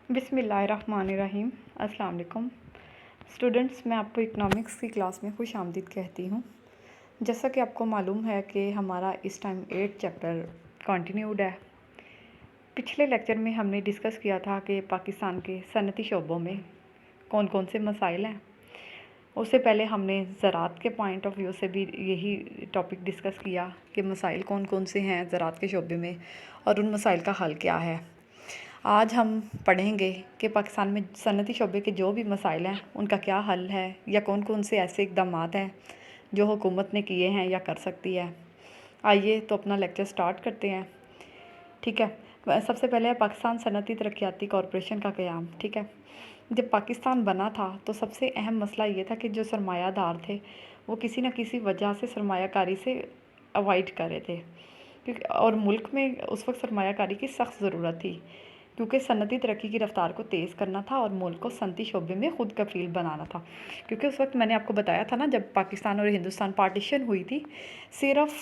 بسم اللہ الرحمن الرحیم۔ السلام علیکم اسٹوڈنٹس، میں آپ کو اکنامکس کی کلاس میں خوش آمدید کہتی ہوں۔ جیسا کہ آپ کو معلوم ہے کہ ہمارا اس ٹائم 8 چیپٹر کنٹینیوڈ ہے۔ پچھلے لیکچر میں ہم نے ڈسکس کیا تھا کہ پاکستان کے صنعتی شعبوں میں کون کون سے مسائل ہیں۔ اس سے پہلے ہم نے زراعت کے پوائنٹ آف ویو سے بھی یہی ٹاپک ڈسکس کیا کہ مسائل کون کون سے ہیں زراعت کے شعبے میں اور ان مسائل کا حل کیا ہے۔ آج ہم پڑھیں گے کہ پاکستان میں صنعتی شعبے کے جو بھی مسائل ہیں ان کا کیا حل ہے یا کون کون سے ایسے اقدامات ہیں جو حکومت نے کیے ہیں یا کر سکتی ہے۔ آئیے تو اپنا لیکچر سٹارٹ کرتے ہیں۔ ٹھیک ہے، سب سے پہلے ہے پاکستان صنعتی ترقیاتی کارپوریشن کا قیام۔ ٹھیک ہے، جب پاکستان بنا تھا تو سب سے اہم مسئلہ یہ تھا کہ جو سرمایہ دار تھے وہ کسی نہ کسی وجہ سے سرمایہ کاری سے اوائڈ کر رہے تھے، اور ملک میں اس وقت سرمایہ کاری کی سخت ضرورت تھی کیونکہ صنعتی ترقی کی رفتار کو تیز کرنا تھا اور ملک کو صنعتی شعبے میں خود کفیل بنانا تھا۔ کیونکہ اس وقت میں نے آپ کو بتایا تھا نا، جب پاکستان اور ہندوستان پارٹیشن ہوئی تھی صرف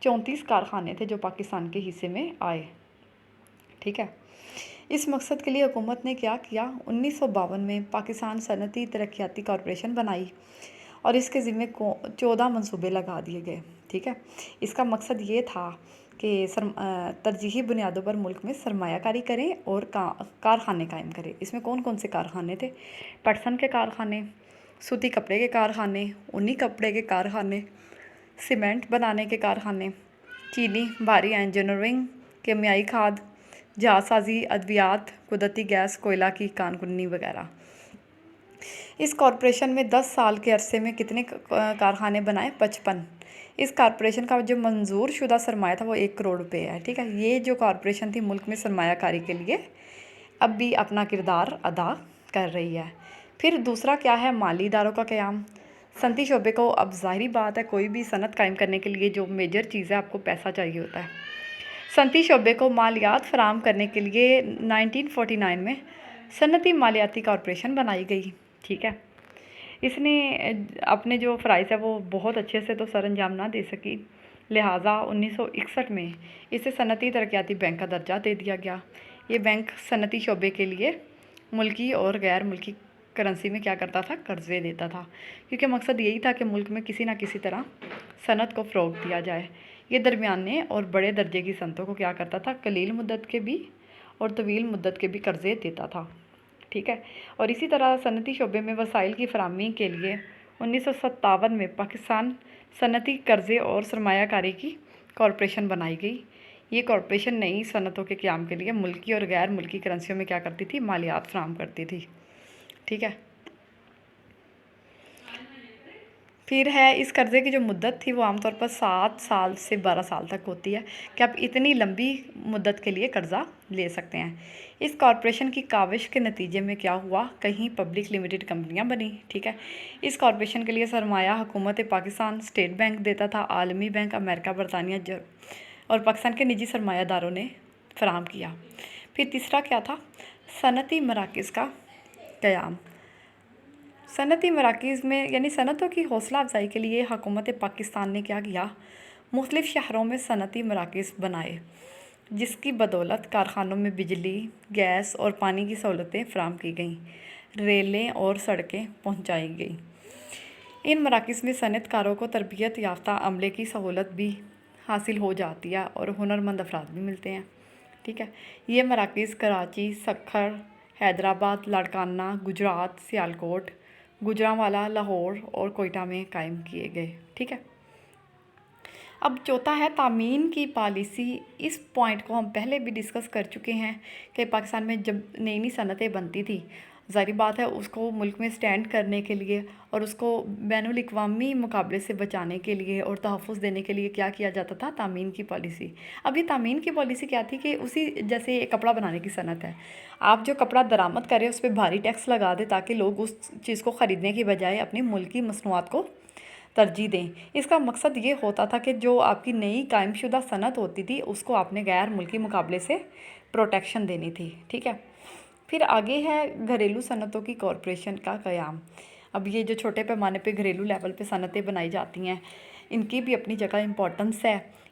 34 کارخانے تھے جو پاکستان کے حصے میں آئے۔ ٹھیک ہے، اس مقصد کے لیے حکومت نے کیا کیا، 1952 میں پاکستان صنعتی ترقیاتی کارپوریشن بنائی اور اس کے ذمے 14 منصوبے لگا دیے گئے۔ ٹھیک ہے، اس کا مقصد یہ تھا کہ ترجیحی بنیادوں پر ملک میں سرمایہ کاری کریں اور کارخانے قائم کریں۔ اس میں کون کون سے کارخانے تھے؟ پٹسن کے کارخانے، سوتی کپڑے کے کارخانے، اونی کپڑے کے کارخانے، سیمنٹ بنانے کے کارخانے، چینی، بھاری انجینئرنگ، کیمیائی کھاد، جہاز سازی، ادویات، قدرتی گیس، کوئلہ کی کان کنی وغیرہ۔ اس کارپوریشن میں 10 سال کے عرصے میں کتنے کارخانے بنائے؟ 55۔ اس کارپوریشن کا جو منظور شدہ سرمایہ تھا وہ 1 کروڑ روپے ہے۔ ٹھیک ہے، یہ جو کارپوریشن تھی ملک میں سرمایہ کاری کے لیے اب بھی اپنا کردار ادا کر رہی ہے۔ پھر دوسرا کیا ہے؟ مالی اداروں کا قیام۔ صنعتی شعبے کو اب ظاہری بات ہے کوئی بھی صنعت قائم کرنے کے لیے جو میجر چیز ہے آپ کو پیسہ چاہیے ہوتا ہے۔ صنعتی شعبے کو مالیات فراہم کرنے کے لیے 1949 میں صنعتی مالیاتی کارپوریشن بنائی گئی۔ ٹھیک ہے، اس نے اپنے جو فرائض ہے وہ بہت اچھے سے تو سر انجام نہ دے سکی، لہٰذا 1961 میں اسے صنعتی ترقیاتی بینک کا درجہ دے دیا گیا۔ یہ بینک صنعتی شعبے کے لیے ملکی اور غیر ملکی کرنسی میں کیا کرتا تھا؟ قرضے دیتا تھا، کیونکہ مقصد یہی تھا کہ ملک میں کسی نہ کسی طرح صنعت کو فروغ دیا جائے۔ یہ درمیانے اور بڑے درجے کی صنعتوں کو کیا کرتا تھا؟ قلیل مدت کے بھی اور طویل مدت کے بھی قرضے دیتا تھا۔ ٹھیک ہے، اور اسی طرح صنعتی شعبے میں وسائل کی فراہمی کے لیے 1957 میں پاکستان صنعتی قرضے اور سرمایہ کاری کی کارپوریشن بنائی گئی۔ یہ کارپوریشن نئی صنعتوں کے قیام کے لیے ملکی اور غیر ملکی کرنسیوں میں کیا کرتی تھی؟ مالیات فراہم کرتی تھی۔ ٹھیک ہے، پھر ہے اس قرضے کی جو مدت تھی وہ عام طور پر 7 سال سے 12 سال تک ہوتی ہے کہ آپ اتنی لمبی مدت کے لیے قرضہ لے سکتے ہیں۔ اس کارپوریشن کی کاوش کے نتیجے میں کیا ہوا؟ کہیں پبلک لمیٹڈ کمپنیاں بنی۔ ٹھیک ہے، اس کارپوریشن کے لیے سرمایہ حکومت پاکستان، اسٹیٹ بینک دیتا تھا، عالمی بینک، امریکہ، برطانیہ اور پاکستان کے نجی سرمایہ داروں نے فراہم کیا۔ پھر تیسرا کیا تھا؟ صنعتی مراکز کا قیام۔ صنعتی مراکز میں یعنی صنعتوں کی حوصلہ افزائی کے لیے حکومت پاکستان نے کیا کیا؟ مختلف شہروں میں صنعتی مراکز بنائے جس کی بدولت کارخانوں میں بجلی، گیس اور پانی کی سہولتیں فراہم کی گئیں، ریلیں اور سڑکیں پہنچائی گئیں۔ ان مراکز میں صنعت کاروں کو تربیت یافتہ عملے کی سہولت بھی حاصل ہو جاتی ہے اور ہنرمند افراد بھی ملتے ہیں۔ ٹھیک ہے، یہ مراکز کراچی، سکھر، حیدرآباد، لاڑکانہ، گجرات، سیالکوٹ، گوجرانوالا، لاہور اور کوئٹہ میں قائم کیے گئے۔ ٹھیک ہے، اب چوتھا ہے تامین کی پالیسی۔ اس پوائنٹ کو ہم پہلے بھی ڈسکس کر چکے ہیں کہ پاکستان میں جب نئی نئی صنعتیں بنتی تھی ظاہری بات ہے اس کو ملک میں سٹینڈ کرنے کے لیے اور اس کو بین الاقوامی مقابلے سے بچانے کے لیے اور تحفظ دینے کے لیے کیا کیا جاتا تھا؟ تامین کی پالیسی۔ اب یہ تامین کی پالیسی کیا تھی کہ اسی جیسے کپڑا بنانے کی صنعت ہے، آپ جو کپڑا درآمد کریں اس پہ بھاری ٹیکس لگا دیں تاکہ لوگ اس چیز کو خریدنے کی بجائے اپنی ملکی مصنوعات کو ترجیح دیں۔ اس کا مقصد یہ ہوتا تھا کہ جو آپ کی نئی قائم شدہ صنعت ہوتی تھی اس کو آپ نے غیر ملکی مقابلے سے پروٹیکشن دینی تھی۔ ٹھیک ہے، پھر آگے ہے گھریلو صنعتوں کی کارپوریشن کا قیام۔ اب یہ جو چھوٹے پیمانے پہ گھریلو لیول پہ صنعتیں بنائی جاتی ہیں ان کی بھی اپنی جگہ امپورٹنس ہے،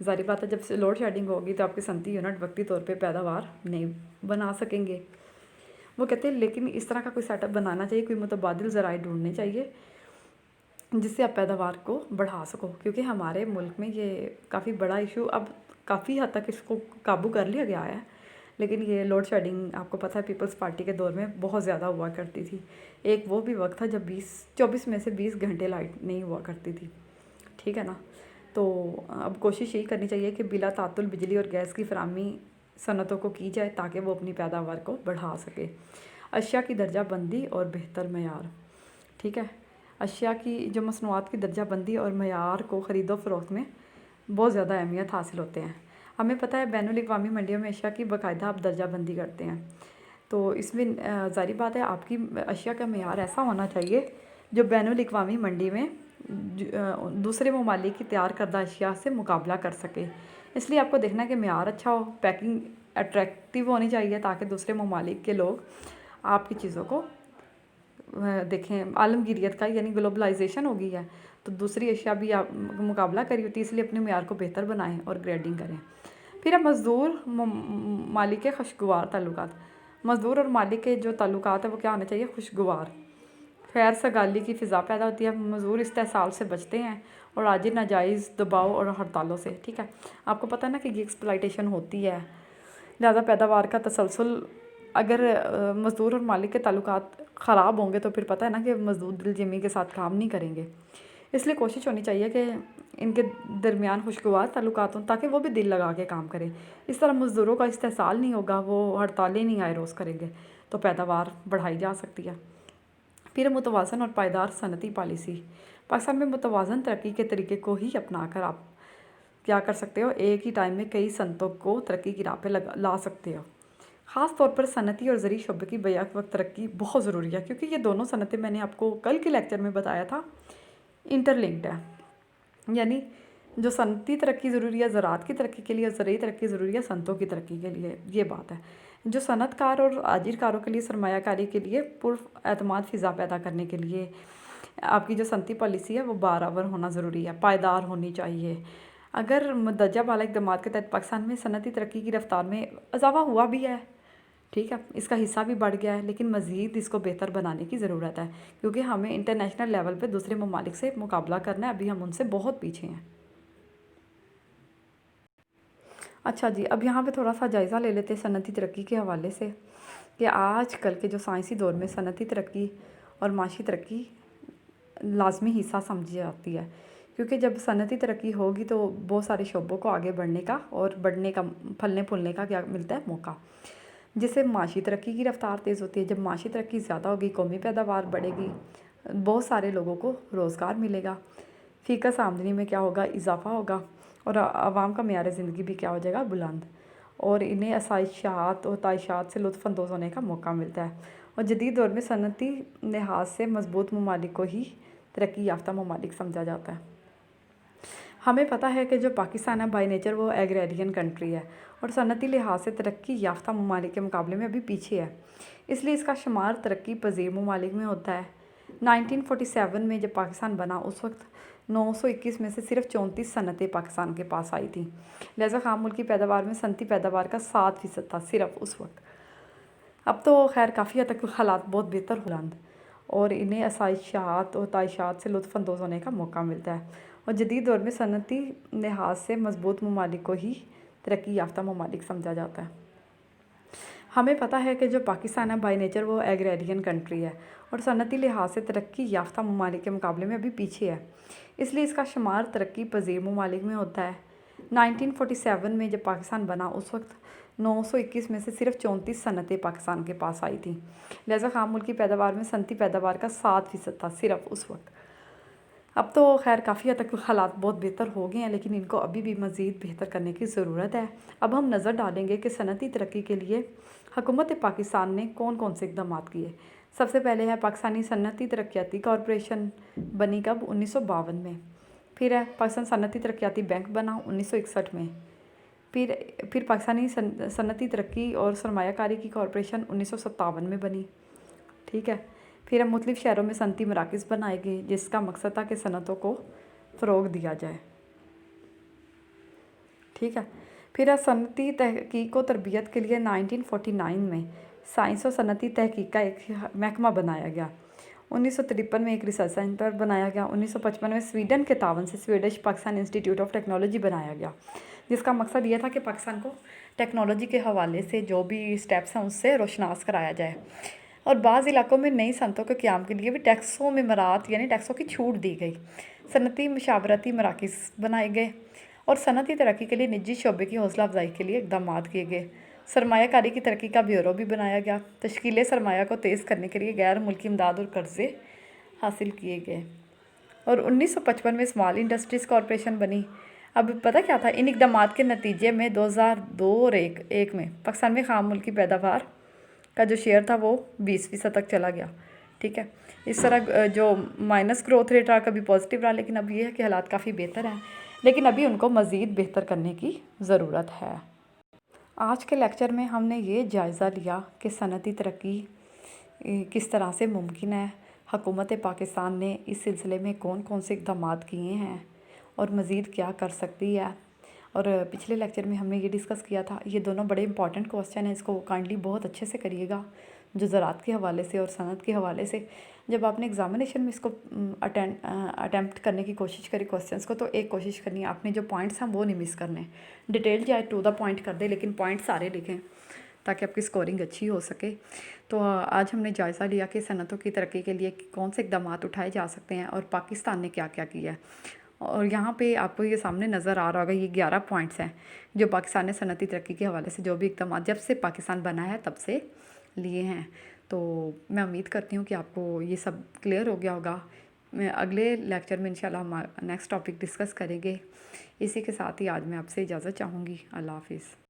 ظاہر بات ہے جب سے لوڈ شیڈنگ ہوگی تو آپ کی صنعتی یونٹ وقتی طور پہ پیداوار نہیں بنا سکیں گے۔ وہ کہتے ہیں لیکن اس طرح کا کوئی سیٹ اپ بنانا چاہیے، کوئی متبادل ذرائع ڈھونڈنے چاہیے جس سے آپ پیداوار کو بڑھا سکو، کیونکہ ہمارے ملک میں یہ کافی بڑا ایشو اب کافی حد تک اس کو قابو کر لیا گیا ہے، لیکن یہ لوڈ شیڈنگ آپ کو پتہ ہے پیپلز پارٹی کے دور میں بہت زیادہ ہوا کرتی تھی۔ ایک وہ بھی وقت تھا جب 24 میں سے 20 گھنٹے لائٹ نہیں ہوا کرتی تھی، ٹھیک ہے نا۔ تو اب کوشش یہی کرنی چاہیے کہ بلا تعطل بجلی اور گیس کی فراہمی صنعتوں کو کی جائے تاکہ وہ اپنی پیداوار کو بڑھا سکے۔ اشیاء کی درجہ بندی اور بہتر معیار، ٹھیک ہے، اشیاء کی جو مصنوعات کی درجہ بندی اور معیار کو خرید و فروخت میں بہت زیادہ اہمیت حاصل ہوتے ہیں۔ ہمیں پتہ ہے بین الاقوامی منڈیوں میں اشیاء کی باقاعدہ آپ درجہ بندی کرتے ہیں، تو اس میں ظاہری بات ہے آپ کی اشیاء کا معیار ایسا ہونا چاہیے جو بین الاقوامی منڈی میں دوسرے ممالک کی تیار کردہ اشیاء سے مقابلہ کر سکے۔ اس لیے آپ کو دیکھنا ہے کہ معیار اچھا ہو، پیکنگ اٹریکٹیو ہونی چاہیے تاکہ دوسرے ممالک کے لوگ آپ کی چیزوں کو دیکھیں۔ عالمگیریت کا یعنی گلوبلائزیشن ہو گئی ہے تو دوسری اشیاء بھی آپ مقابلہ کری ہوتی ہے، اس لیے اپنے معیار کو بہتر بنائیں اور گریڈنگ کریں۔ پھر اب مزدور مالک کے خوشگوار تعلقات، مزدور اور مالک کے جو تعلقات ہیں وہ کیا ہونے چاہیے؟ خوشگوار، خیر سگالی کی فضا پیدا ہوتی ہے، مزدور استحصال سے بچتے ہیں اور عاجل ناجائز دباؤ اور ہڑتالوں سے، ٹھیک ہے۔ آپ کو پتہ ہے نا کہ یہ ایکسپلائٹیشن ہوتی ہے، لہذا پیداوار کا تسلسل اگر مزدور اور مالک کے تعلقات خراب ہوں گے تو پھر پتہ ہے نا کہ مزدور دل جمی کے ساتھ کام نہیں کریں گے۔ اس لیے کوشش ہونی چاہیے کہ ان کے درمیان خوشگوار تعلقات ہوں تاکہ وہ بھی دل لگا کے کام کریں۔ اس طرح مزدوروں کا استحصال نہیں ہوگا، وہ ہڑتالیں نہیں آئے روز کریں گے تو پیداوار بڑھائی جا سکتی ہے۔ پھر متوازن اور پائیدار صنعتی پالیسی، پاکستان میں متوازن ترقی کے طریقے کو ہی اپنا کر آپ کیا کر سکتے ہو؟ ایک ہی ٹائم میں کئی صنعتوں کو ترقی کی راہ پہ لا سکتے ہو۔ خاص طور پر صنعتی اور زرعی شعبے کی بیک وقت ترقی بہت ضروری ہے، کیونکہ یہ دونوں صنعتیں میں نے آپ کو کل کے لیکچر میں بتایا تھا انٹر لنکڈ ہے، یعنی جو صنعتی ترقی ضروری ہے زراعت کی ترقی کے لیے اور زرعی ترقی ضروری ہے صنعتوں کی ترقی کے لیے، یہ بات ہے۔ جو صنعت کار اور آجر کاروں کے لیے سرمایہ کاری کے لیے پر اعتماد فضا پیدا کرنے کے لیے آپ کی جو صنعتی پالیسی ہے وہ بارآور ہونا ضروری ہے، پائیدار ہونی چاہیے۔ اگر مندرجہ بالا اقدامات کے تحت پاکستان میں صنعتی ترقی کی رفتار میں اضافہ ہوا بھی ہے، ٹھیک ہے، اس کا حصہ بھی بڑھ گیا ہے، لیکن مزید اس کو بہتر بنانے کی ضرورت ہے کیونکہ ہمیں انٹرنیشنل لیول پہ دوسرے ممالک سے مقابلہ کرنا ہے، ابھی ہم ان سے بہت پیچھے ہیں۔ اچھا جی، اب یہاں پہ تھوڑا سا جائزہ لے لیتے ہیں صنعتی ترقی کے حوالے سے کہ آج کل کے جو سائنسی دور میں صنعتی ترقی اور معاشی ترقی لازمی حصہ سمجھی جاتی ہے، کیونکہ جب صنعتی ترقی ہوگی تو بہت سارے شعبوں کو آگے بڑھنے کا اور بڑھنے کا پھلنے پھولنے کا کیا ملتا ہے؟ موقع، جس سے معاشی ترقی کی رفتار تیز ہوتی ہے۔ جب معاشی ترقی زیادہ ہوگی قومی پیداوار بڑھے گی، بہت سارے لوگوں کو روزگار ملے گا، فی کس آمدنی میں کیا ہوگا؟ اضافہ ہوگا اور عوام کا معیار زندگی بھی کیا ہو جائے گا؟ بلند، اور انہیں آسائشات اور تعیشات سے لطف اندوز ہونے کا موقع ملتا ہے۔ اور جدید دور میں صنعتی لحاظ سے مضبوط ممالک کو ہی ترقی یافتہ ممالک سمجھا جاتا ہے۔ ہمیں پتہ ہے کہ جو پاکستان ہے بائی نیچر وہ ایگریرین کنٹری ہے اور صنعتی لحاظ سے ترقی یافتہ ممالک کے مقابلے میں ابھی پیچھے ہے، اس لیے اس کا شمار ترقی پذیر ممالک میں ہوتا ہے۔ 1947 میں جب پاکستان بنا اس وقت 921 میں سے صرف 34 صنعتیں پاکستان کے پاس آئی تھیں، لہذا خام ملکی پیداوار میں صنعتی پیداوار کا 7% تھا صرف اس وقت۔ اب تو خیر کافی حد تک حالات بہت بہتر بلند، اور انہیں آسائشات اور تعیشات سے لطف اندوز ہونے کا موقع ملتا ہے۔ اور جدید دور میں صنعتی لحاظ سے مضبوط ممالک کو ہی ترقی یافتہ ممالک سمجھا جاتا ہے۔ ہمیں پتہ ہے کہ جو پاکستان ہے بائی نیچر وہ ایگریرین کنٹری ہے اور صنعتی لحاظ سے ترقی یافتہ ممالک کے مقابلے میں ابھی پیچھے ہے، اس لیے اس کا شمار ترقی پذیر ممالک میں ہوتا ہے۔ 1947 میں جب پاکستان بنا اس وقت 921 میں سے صرف 34 صنعتیں پاکستان کے پاس آئی تھیں، لہذا خام ملکی پیداوار میں صنعتی پیداوار کا 7% تھا صرف اس وقت۔ اب تو خیر کافی حد تک حالات بہت بہتر ہو گئے ہیں، لیکن ان کو ابھی بھی مزید بہتر کرنے کی ضرورت ہے۔ اب ہم نظر ڈالیں گے کہ صنعتی ترقی کے لیے حکومت پاکستان نے کون کون سے اقدامات کیے۔ سب سے پہلے ہے پاکستانی صنعتی ترقیاتی کارپوریشن، بنی کب؟ 1952 میں۔ پھر ہے پاکستان صنعتی ترقیاتی بینک بنا 1961 میں۔ پھر پاکستانی صنعتی ترقی اور سرمایہ کاری کی کارپوریشن 1957 میں بنی، ٹھیک ہے۔ پھر مختلف شہروں میں صنعتی مراکز بنائے گئے جس کا مقصد تھا کہ صنعتوں کو فروغ دیا جائے۔ ٹھیک ہے. پھر صنعتی تحقیق و تربیت کے لیے 1949 میں سائنس و صنعتی تحقیق کا ایک محکمہ بنایا گیا. 1953 میں ایک ریسرچ سینٹر بنایا گیا. 1955 میں سویڈن کے تعاون سے Swedish Pakistan institute of technology بنایا گیا، جس کا مقصد یہ تھا کہ پاکستان کو ٹیکنالوجی کے حوالے سے جو بھی اسٹیپس ہیں اس سے روشناس کرایا جائے. اور بعض علاقوں میں نئی صنعتوں کے قیام کے لیے بھی ٹیکسوں میں مراعات یعنی ٹیکسوں کی چھوٹ دی گئی. صنعتی مشاورتی مراکز بنائے گئے اور صنعتی ترقی کے لیے نجی شعبے کی حوصلہ افزائی کے لیے اقدامات کیے گئے. سرمایہ کاری کی ترقی کا بیورو بھی بنایا گیا. تشکیل سرمایہ کو تیز کرنے کے لیے غیر ملکی امداد اور قرضے حاصل کیے گئے. اور 1955 میں اسمال انڈسٹریز کارپوریشن بنی. اب پتہ کیا تھا، ان اقدامات کے نتیجے میں 2002 اور 1 میں پاکستان میں خام ملکی پیداوار کا جو شیئر تھا وہ 20% تک چلا گیا. ٹھیک ہے. اس طرح جو مائنس گروتھ ریٹ رہا کبھی پازیٹیو رہا، لیکن اب یہ ہے کہ حالات کافی بہتر ہیں، لیکن ابھی ان کو مزید بہتر کرنے کی ضرورت ہے. آج کے لیکچر میں ہم نے یہ جائزہ لیا کہ صنعتی ترقی کس طرح سے ممکن ہے، حکومت پاکستان نے اس سلسلے میں کون کون سے اقدامات کیے ہیں اور مزید کیا کر سکتی ہے. اور پچھلے لیکچر میں ہم نے یہ ڈسکس کیا تھا، یہ دونوں بڑے امپورٹنٹ کوسچن ہیں، اس کو کائنڈلی بہت اچھے سے کریے گا، جو زراعت کے حوالے سے اور صنعت کے حوالے سے. جب آپ نے ایگزامینیشن میں اس کو اٹیمپٹ کرنے کی کوشش کری کوسچنس کو، تو ایک کوشش کرنی ہے آپ نے جو پوائنٹس ہیں وہ نہیں مس کرنے. ڈیٹیل جائے ٹو دا پوائنٹ کر دیں، لیکن پوائنٹ سارے لکھیں تاکہ آپ کی اسکورنگ اچھی ہو سکے. تو آج ہم نے جائزہ لیا کہ صنعتوں کی ترقی کے لیے کون سے اقدامات اٹھائے جا سکتے ہیں اور پاکستان نے کیا کیا کیا ہے. اور یہاں پہ آپ کو یہ سامنے نظر آ رہا ہوگا، یہ 11 پوائنٹس ہیں جو پاکستان نے صنعتی ترقی کے حوالے سے جو بھی اقدامات جب سے پاکستان بنا ہے تب سے لیے ہیں. تو میں امید کرتی ہوں کہ آپ کو یہ سب کلیئر ہو گیا ہوگا. میں اگلے لیکچر میں انشاءاللہ ہم نیکسٹ ٹاپک ڈسکس کریں گے. اسی کے ساتھ ہی آج میں آپ سے اجازت چاہوں گی. اللہ حافظ.